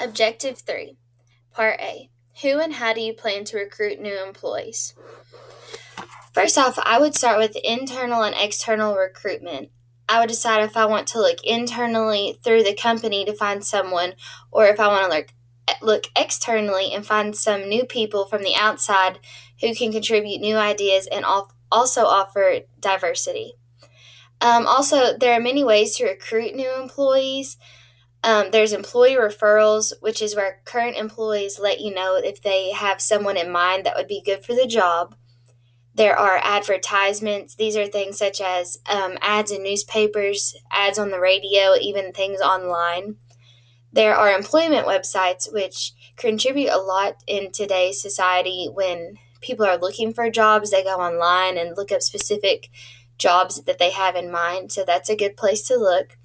Objective 3, Part A. Who and how do you plan to recruit new employees? First off, I would start with internal and external recruitment. I would decide if I want to look internally through the company to find someone, or if I want to look externally and find some new people from the outside who can contribute new ideas and also offer diversity. Also, there are many ways to recruit new employees. There's employee referrals, which is where current employees let you know if they have someone in mind that would be good for the job. There are advertisements. These are things such as ads in newspapers, ads on the radio, even things online. There are employment websites, which contribute a lot in today's society. When people are looking for jobs, they go online and look up specific jobs that they have in mind. So that's a good place to look.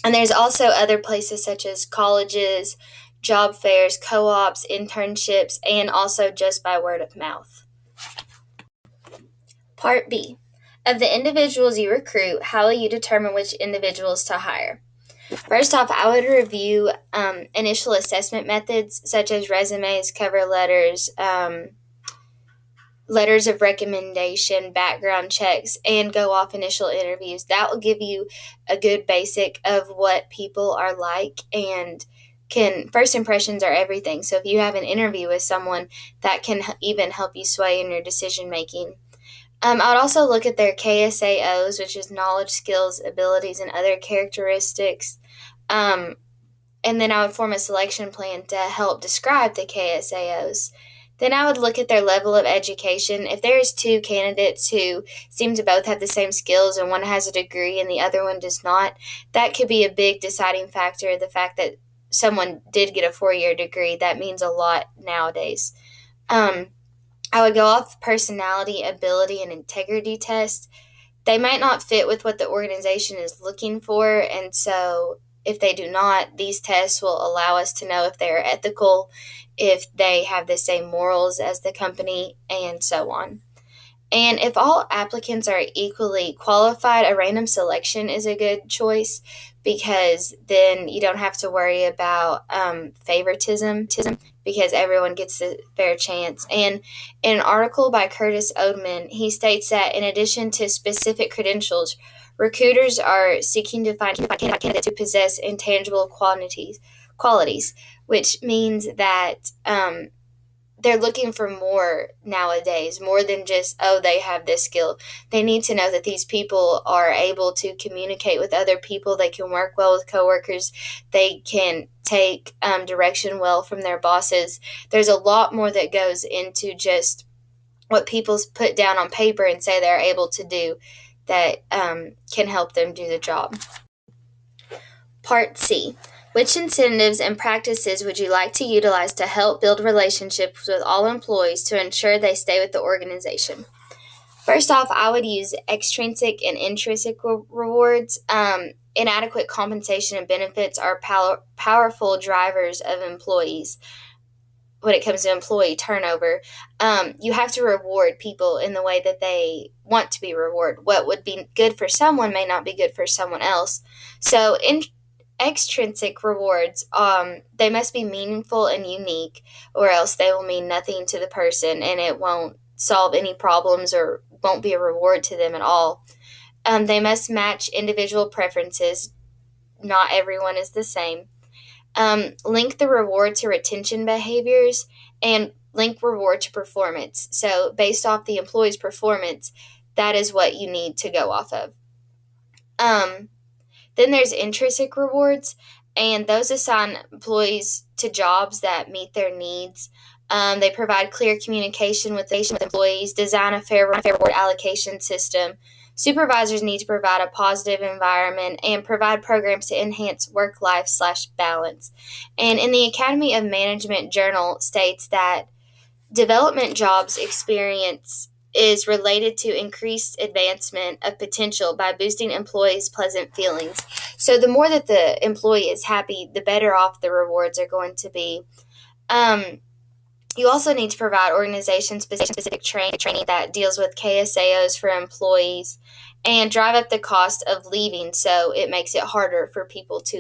And there's also other places such as colleges, job fairs, co-ops, internships, and also just by word of mouth. Part B. Of the individuals you recruit, how will you determine which individuals to hire? First off, I would review initial assessment methods such as resumes, cover letters, letters of recommendation, background checks, and go off initial interviews. That will give you a good basic of what people are like, and first impressions are everything. So if you have an interview with someone, that can even help you sway in your decision making. I would also look at their KSAOs, which is knowledge, skills, abilities, and other characteristics. And then I would form a selection plan to help describe the KSAOs. Then I would look at their level of education. If there's two candidates who seem to both have the same skills and one has a degree and the other one does not, that could be a big deciding factor. The fact that someone did get a 4-year degree, that means a lot nowadays. I would go off personality, ability, and integrity tests. They might not fit with what the organization is looking for, and so if they do not, these tests will allow us to know if they are ethical, if they have the same morals as the company, and so on. And if all applicants are equally qualified, a random selection is a good choice, because then you don't have to worry about favoritism, because everyone gets a fair chance. And in an article by Curtis Odeman, he states that in addition to specific credentials, recruiters are seeking to find candidates who possess intangible qualities, which means that they're looking for more nowadays, more than just, they have this skill. They need to know that these people are able to communicate with other people. They can work well with coworkers. They can take direction well from their bosses. There's a lot more that goes into just what people put down on paper and say they're able to do that can help them do the job. Part C. Which incentives and practices would you like to utilize to help build relationships with all employees to ensure they stay with the organization? First off, I would use extrinsic and intrinsic rewards. Inadequate compensation and benefits are powerful drivers of employees when it comes to employee turnover. You have to reward people in the way that they want to be rewarded. What would be good for someone may not be good for someone else. So extrinsic rewards, they must be meaningful and unique, or else they will mean nothing to the person and it won't solve any problems or won't be a reward to them at all. They must match individual preferences. Not everyone is the same. Link the reward to retention behaviors and link reward to performance. So based off the employee's performance, that is what you need to go off of. Then there's intrinsic rewards, and those assign employees to jobs that meet their needs. They provide clear communication with employees, design a fair reward allocation system. Supervisors need to provide a positive environment and provide programs to enhance work-life balance. And in the Academy of Management Journal states that development jobs experience is related to increased advancement of potential by boosting employees' pleasant feelings. So the more that the employee is happy, the better off the rewards are going to be. You also need to provide organization-specific training that deals with KSAOs for employees and drive up the cost of leaving, so it makes it harder for people to